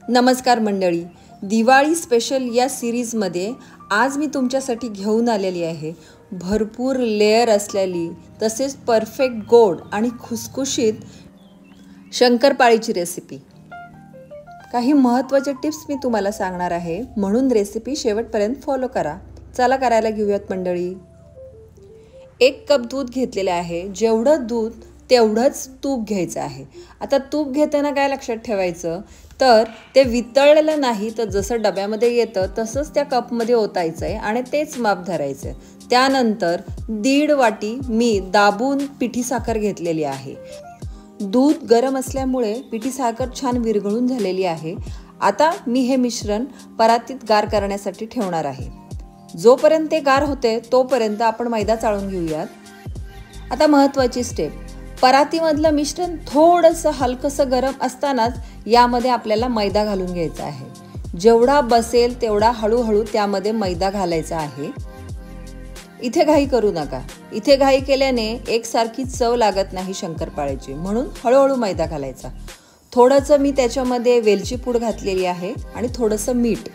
नमस्कार मंडळी, दिवाळी स्पेशल या सिरीजमध्ये आज मी तुमच्यासाठी घेऊन आलेली आहे भरपूर लेयर असलेली तसेच परफेक्ट गोड आणि खुसखुशीत शंकरपाळीची रेसिपी। काही महत्त्वाचे टिप्स मी तुम्हाला सांगणार आहे, म्हणून रेसिपी शेवटपर्यंत फॉलो करा। चला करायला घेऊयात मंडळी। 1 कप दूध घेतलेले आहे। जेवढं दूध तेवढंच तूप घ्यायचं आहे। आता तूप घेताना काय लक्षात ठेवायचं तर ते वितळलेलं नाही, तर जसं डब्यामध्ये येतं तसंच त्या कपमध्ये ओतायचं आहे आणि तेच माप धरायचं। त्यानंतर 1.5 वाटी मी दाबून पिठी साखर घेतलेली आहे। दूध गरम असल्यामुळे पिठी साखर छान विरघळून झालेली आहे। आता मी हे मिश्रण परातीत गार करण्यासाठी ठेवणार आहे। जोपर्यंत ते गार होते तोपर्यंत आपण मैदा चाळून घेऊयात। आता महत्त्वाची स्टेप, परातीमधलं मिश्रण थोडंसं हलकंसं गरम असतानाच यामध्ये आपल्याला मैदा घालून घ्यायचा आहे। जेवढा बसेल तेवढा हळूहळू त्यामध्ये मैदा घालायचा आहे। इथे घाई करू नका, इथे घाई केल्याने एकसारखी चव लागत नाही शंकरपाळ्याची, म्हणून हळूहळू मैदा घालायचा। थोडंसं मी त्याच्यामध्ये वेलची पूड घातलेली आहे आणि थोडंसं मीठ।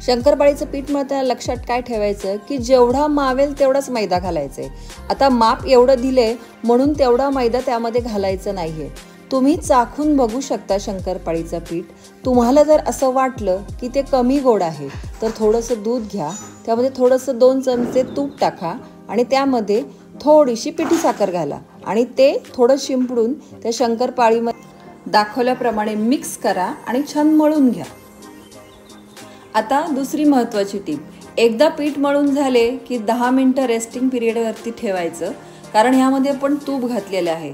शंकरपाळीचं पीठ मळताना लक्षात काय ठेवायचं की जेवढा मावेल तेवढाच मैदा घालायचा आहे। आता माप एवढं दिले म्हणून तेवढा मैदा त्यामध्ये घालायचं नाहीये। तुम्ही चाखून बघू शकता शंकरपाळीचं पीठ। तुम्हाला जर असं वाटलं की ते कमी गोड आहे तर थोडंसं दूध घ्या, त्यामध्ये थोडंसं 2 चमचे तूप टाका आणि त्यामध्ये थोडीशी पिठी साखर घाला आणि ते थोडं शिंपडून त्या शंकरपाळीमध्ये दाखवल्याप्रमाणे मिक्स करा आणि छान मळून घ्या। आता दुसरी महत्त्वाची टीप, एकदा पीठ मळून झाले की 10 मिनिटं रेस्टिंग पिरियडवरती ठेवायचं, कारण ह्यामध्ये आपण तूप घातलेलं आहे।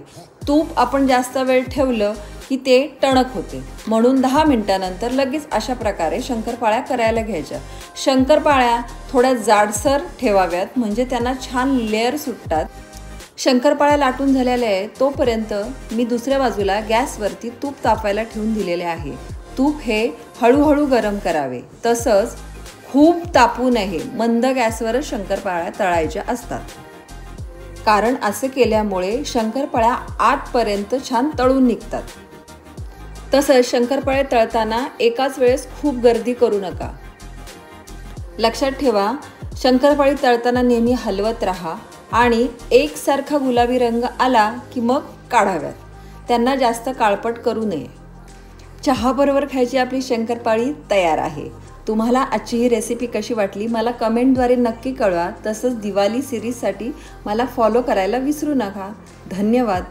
तूप आपण जास्त वेळ ठेवलं की ते टणक होते, म्हणून 10 मिनिटानंतर लगेच अशा प्रकारे शंकरपाळ्या करायला घ्यायच्या। शंकरपाळ्या थोड्या जाडसर ठेवाव्यात म्हणजे त्यांना छान लेयर सुटतात। शंकरपाळ्या लाटून झालेल्या आहे तोपर्यंत मी दुसऱ्या बाजूला गॅसवरती तूप तापायला ठेवून दिलेले आहे। तूप हे हळूहळू गरम करावे, तसंच खूप तापू नये। मंद गॅसवरच शंकरपाळ्या तळायच्या असतात, कारण असे केल्यामुळे शंकरपाळ्या आतपर्यंत छान तळून निघतात। तसंच शंकरपाळ्या तळताना एकाच वेळेस खूप गर्दी करू नका। लक्षात ठेवा, शंकरपाळी तळताना नेहमी हलवत राहा आणि एकसारखा गुलाबी रंग आला की मग काढाव्यात, त्यांना जास्त काळपट करू नये। चहाबरोबर खायची आपली शंकरपाळी तयार आहे। तुम्हाला आजची ही रेसिपी कशी वाटली मला कमेंटद्वारे नक्की कळवा। तसंच दिवाळी सिरीजसाठी मला फॉलो करायला विसरू नका। धन्यवाद।